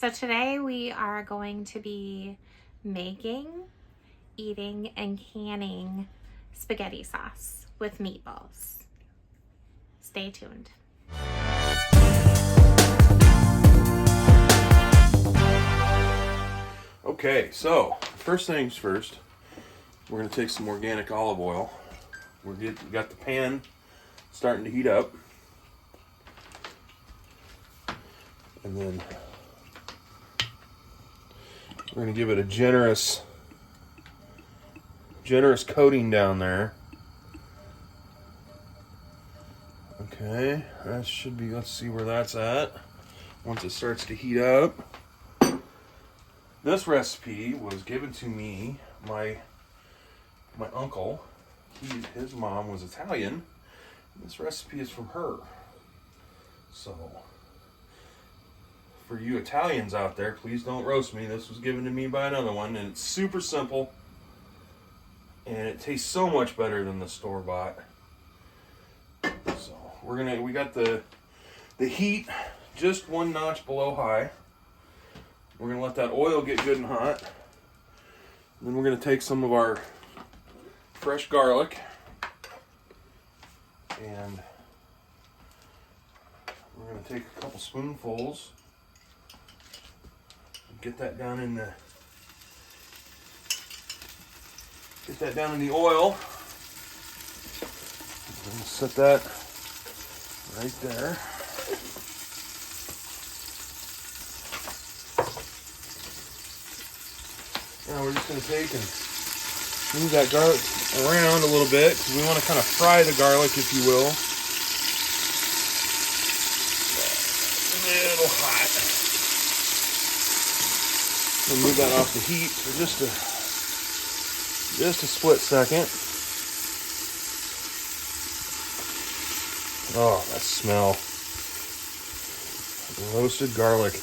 So today we are going to be making, eating, and canning spaghetti sauce with meatballs. Stay tuned. Okay, so first things first, we're going to take some organic olive oil. We got the pan starting to heat up. And then we're going to give it a generous coating down there. Okay, that should be, let's see where that's at. Once it starts to heat up. This recipe was given to me by my uncle. His mom was Italian. This recipe is from her. So, for you Italians out there, please don't roast me. This was given to me by another one, and it's super simple. And it tastes so much better than the store-bought. So, we got the heat just one notch below high. We're going to let that oil get good and hot. Then we're going to take some of our fresh garlic and we're going to take a couple spoonfuls and get that down in the oil. I'm going to set that right there. Now we're just going to take and move that garlic around a little bit because we want to kind of fry the garlic, if you will. A little hot. We'll move that off the heat for just a split second. Oh, that smell. Roasted garlic.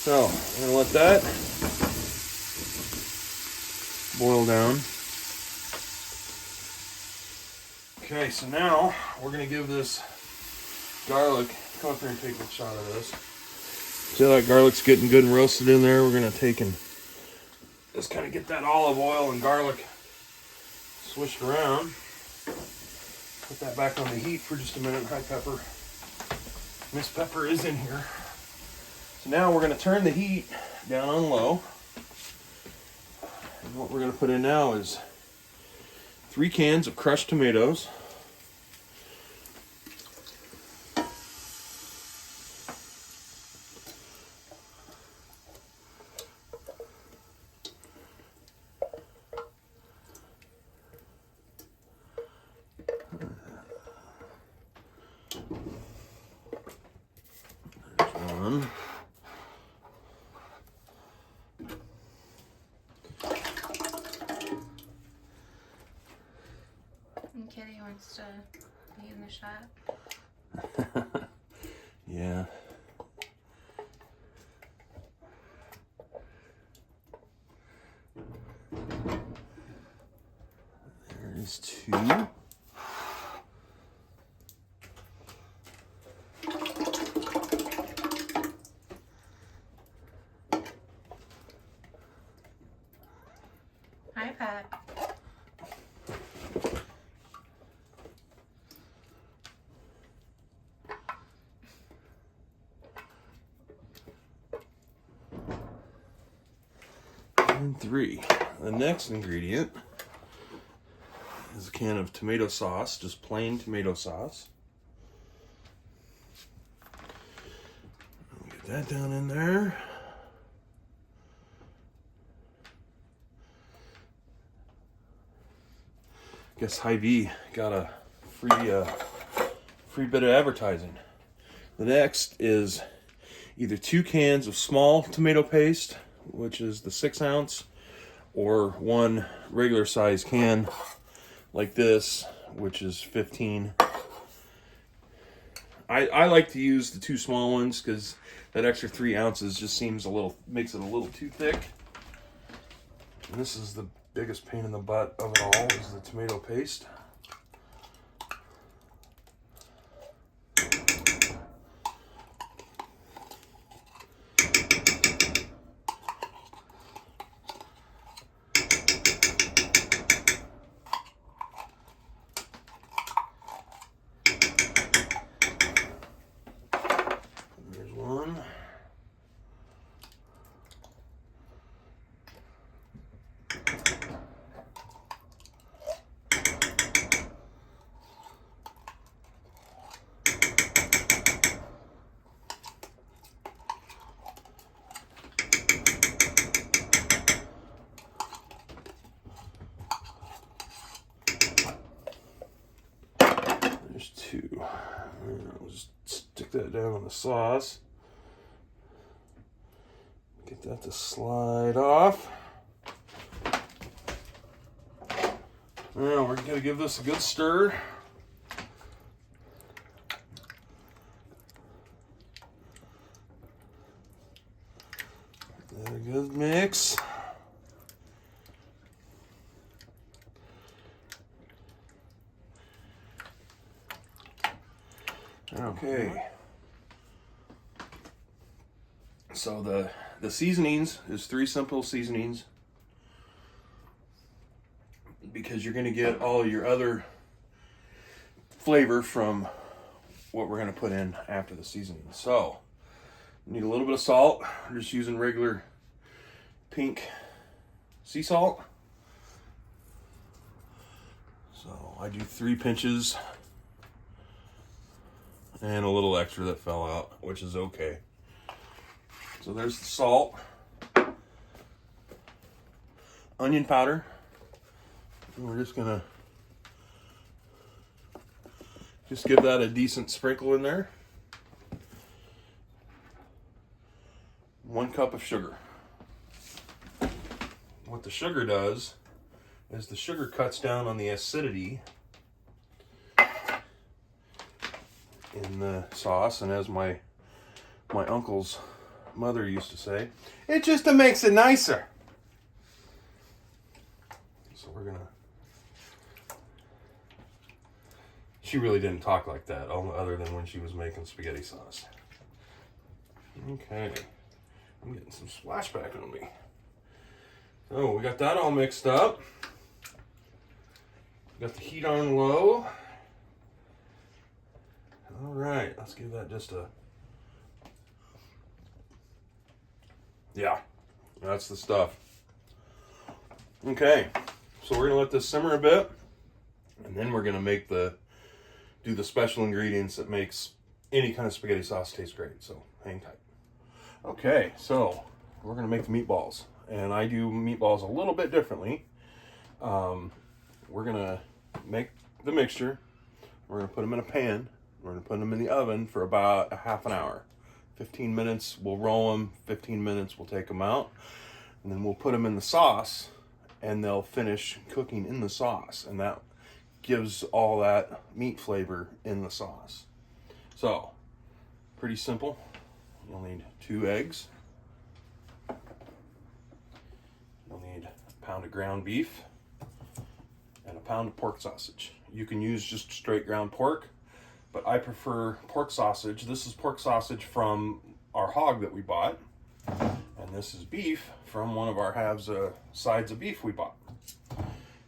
So, I'm going to let that boil down. Okay, so now we're going to give this garlic, come up here and take a shot of this. See how that garlic's getting good and roasted in there? We're going to take and just kind of get that olive oil and garlic swished around. Put that back on the heat for just a minute. Hi, Pepper. Miss Pepper is in here. So now we're going to turn the heat down on low. And what we're going to put in now is 3 cans of crushed tomatoes. There's one. Kitty wants to be in the shot. Yeah. There is 2. Hi, Pat. And 3. The next ingredient is a can of tomato sauce, just plain tomato sauce. Get that down in there. Guess Hy-Vee got a free bit of advertising. The next is either 2 cans of small tomato paste, which is the 6 ounce, or 1 regular size can like this, which is 15. I like to use the 2 small ones because that extra 3 ounces just makes it a little too thick. And this is the biggest pain in the butt of it all, is the tomato paste. that down in the sauce. Get that to slide off. Now we're going to give this a good stir. A good mix. Okay. So the seasonings is 3 simple seasonings, because you're going to get all your other flavor from what we're going to put in after the seasoning. So, need a little bit of salt. I'm just using regular pink sea salt. So I do 3 pinches and a little extra that fell out, which is okay. So there's the salt. Onion powder. And we're just gonna give that a decent sprinkle in there. 1 cup of sugar. What the sugar does is the sugar cuts down on the acidity in the sauce, and as my uncle's mother used to say, it just makes it nicer. So we're gonna. She really didn't talk like that, other than when she was making spaghetti sauce. Okay, I'm getting some splashback on me. So we got that all mixed up. Got the heat on low. All right, let's give that just a. Yeah, that's the stuff. Okay, so we're gonna let this simmer a bit, and then we're gonna do the special ingredients that makes any kind of spaghetti sauce taste great. So hang tight. Okay, so we're gonna make the meatballs, and I do meatballs a little bit differently. We're gonna make the mixture. We're gonna put them in a pan. We're gonna put them in the oven for about a half an hour. 15 minutes, we'll roll them. 15 minutes, we'll take them out. And then we'll put them in the sauce, and they'll finish cooking in the sauce. And that gives all that meat flavor in the sauce. So, pretty simple. You'll need 2 eggs. You'll need a pound of ground beef and a pound of pork sausage. You can use just straight ground pork, but I prefer pork sausage. This is pork sausage from our hog that we bought, and this is beef from one of our sides of beef we bought.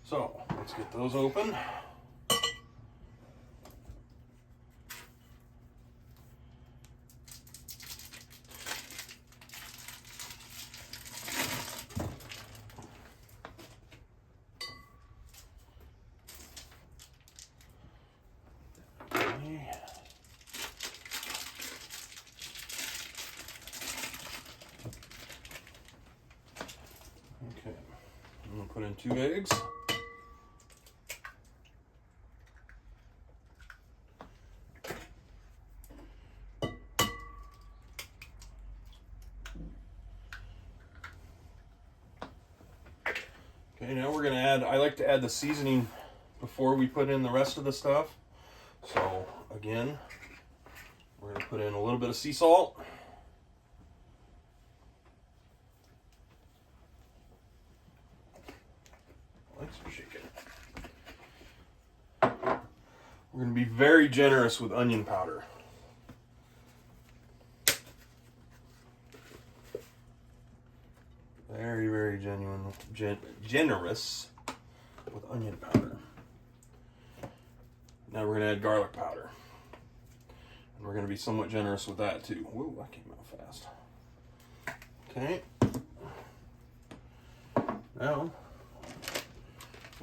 So let's get those open. Okay, I'm gonna put in 2 eggs. Okay, now we're gonna I like to add the seasoning before we put in the rest of the stuff. So again, we're gonna put in a little bit of sea salt. Thanks for shaking. We're gonna be very generous with onion powder. Very, very generous with onion powder. Now we're gonna add garlic powder. And we're gonna be somewhat generous with that too. Whoa, that came out fast. Okay. Now,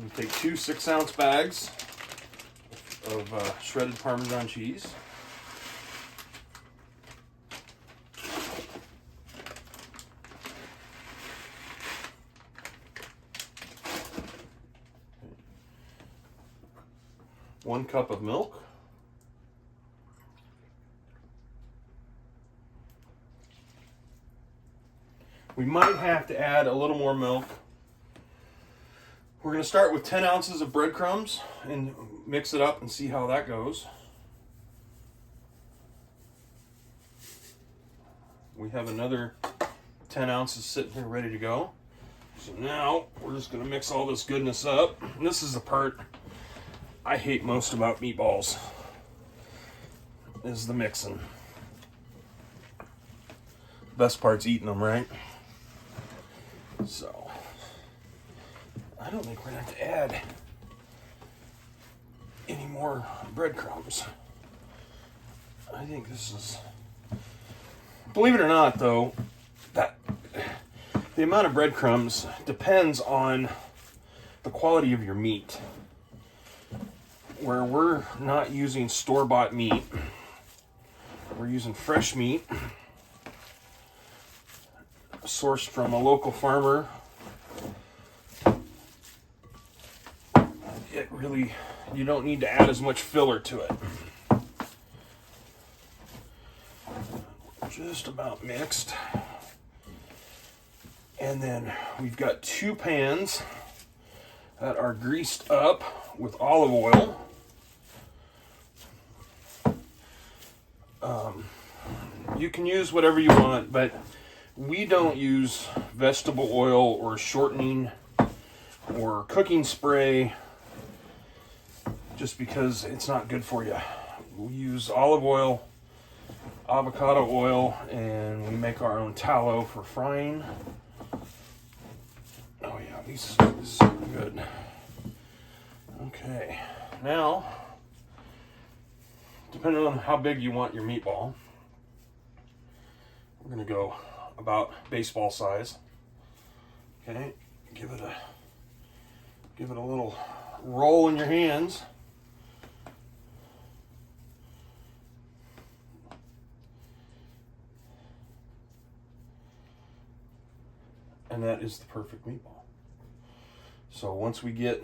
we take 2 6-ounce bags of shredded Parmesan cheese. Okay. 1 cup of milk. We might have to add a little more milk. We're going to start with 10 ounces of breadcrumbs and mix it up and see how that goes. We have another 10 ounces sitting here ready to go. So now we're just going to mix all this goodness up. And this is the part I hate most about meatballs, is the mixing. Best part's eating them, right? So I don't think we're going to have to add any more breadcrumbs. I think this is... Believe it or not, though, that the amount of breadcrumbs depends on the quality of your meat. Where we're not using store-bought meat, we're using fresh meat sourced from a local farmer. It really, you don't need to add as much filler to it. Just about mixed. And then we've got 2 pans that are greased up with olive oil. You can use whatever you want, but we don't use vegetable oil or shortening or cooking spray just because it's not good for you. We use olive oil, avocado oil, and we make our own tallow for frying. Oh yeah, this is good. Okay, now, depending on how big you want your meatball, we're gonna go about baseball size. Okay, give it a little roll in your hands. And that is the perfect meatball. So once we get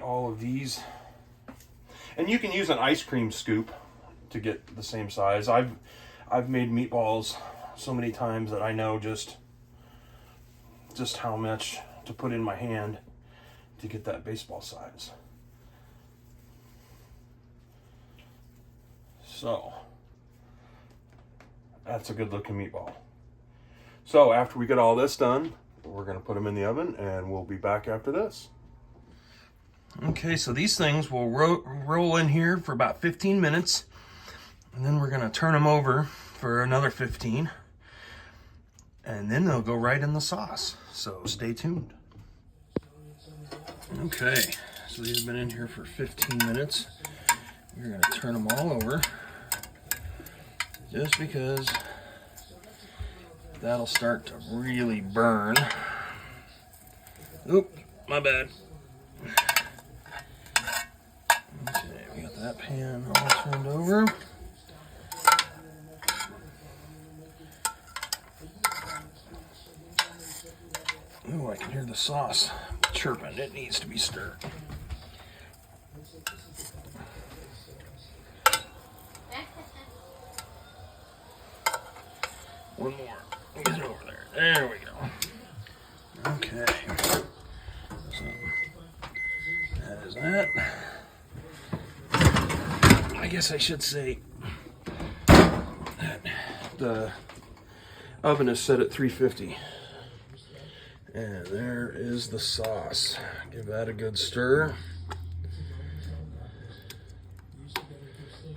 all of these, and you can use an ice cream scoop to get the same size. I've made meatballs so many times that I know just how much to put in my hand to get that baseball size. So that's a good looking meatball. So after we get all this done, we're going to put them in the oven and we'll be back after this. Okay, so these things will roll in here for about 15 minutes. And then we're going to turn them over for another 15. And then they'll go right in the sauce. So stay tuned. Okay, so these have been in here for 15 minutes. We're going to turn them all over. Just because that'll start to really burn. Oop, my bad. Okay, we got that pan all turned over. Ooh, I can hear the sauce chirping. It needs to be stirred. One more. Get it over there. There we go. Okay. So that is that. I guess I should say that the oven is set at 350. And there is the sauce. Give that a good stir.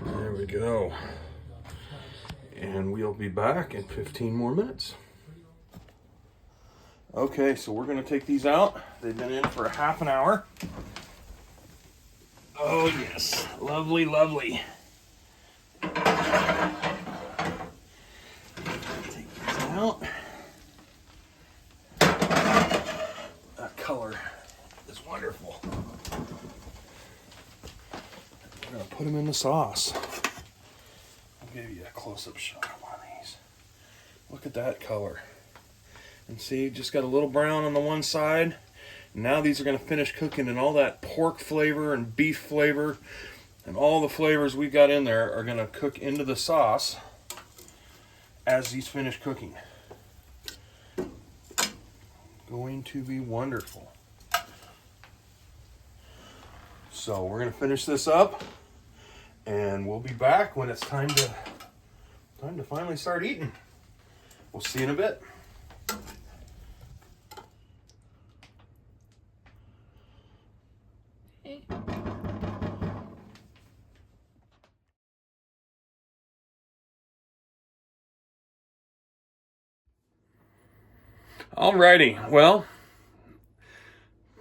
There we go. And we'll be back in 15 more minutes. Okay, so we're going to take these out. They've been in for a half an hour. Oh yes, lovely, lovely. Take these out. That color is wonderful. We're going to put them in the sauce. I'll give you a close-up shot of one of these. Look at that color. And see, just got a little brown on the one side. Now these are going to finish cooking, and all that pork flavor and beef flavor and all the flavors we got in there are going to cook into the sauce. as these finish cooking. Going to be wonderful. So we're going to finish this up, and we'll be back when it's time to finally start eating. We'll see you in a bit. Alrighty, well,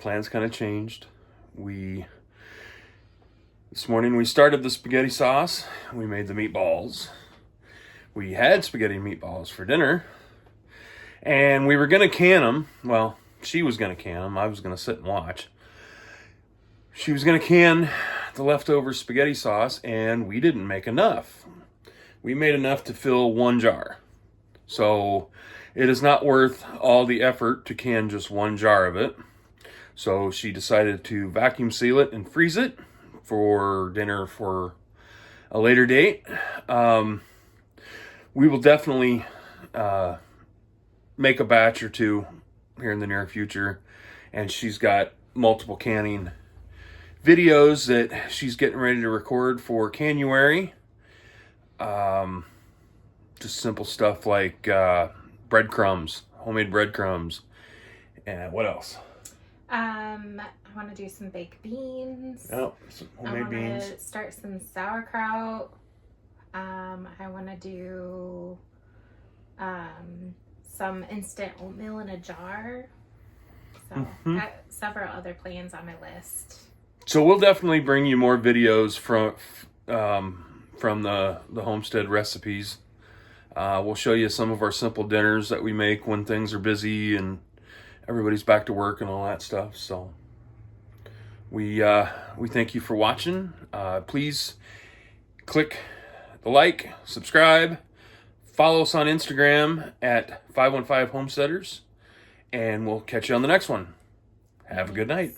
plans kind of changed. This morning we started the spaghetti sauce. We made the meatballs. We had spaghetti and meatballs for dinner, and we were gonna can them. Well, she was gonna can them. I was gonna sit and watch. She was gonna can the leftover spaghetti sauce, and we didn't make enough. We made enough to fill one jar. So it is not worth all the effort to can just one jar of it. So she decided to vacuum seal it and freeze it for dinner for a later date. We will definitely make a batch or two here in the near future. And she's got multiple canning videos that she's getting ready to record for Canuary. Just simple stuff like breadcrumbs, homemade breadcrumbs, and what else? I want to do some baked beans. Oh, some homemade beans. I want to start some sauerkraut. I want to do some instant oatmeal in a jar. So I have several other plans on my list. So we'll definitely bring you more videos from the homestead recipes. We'll show you some of our simple dinners that we make when things are busy and everybody's back to work and all that stuff. So we thank you for watching. Please click the like, subscribe, follow us on Instagram at 515 Homesteaders, and we'll catch you on the next one. Have a good night.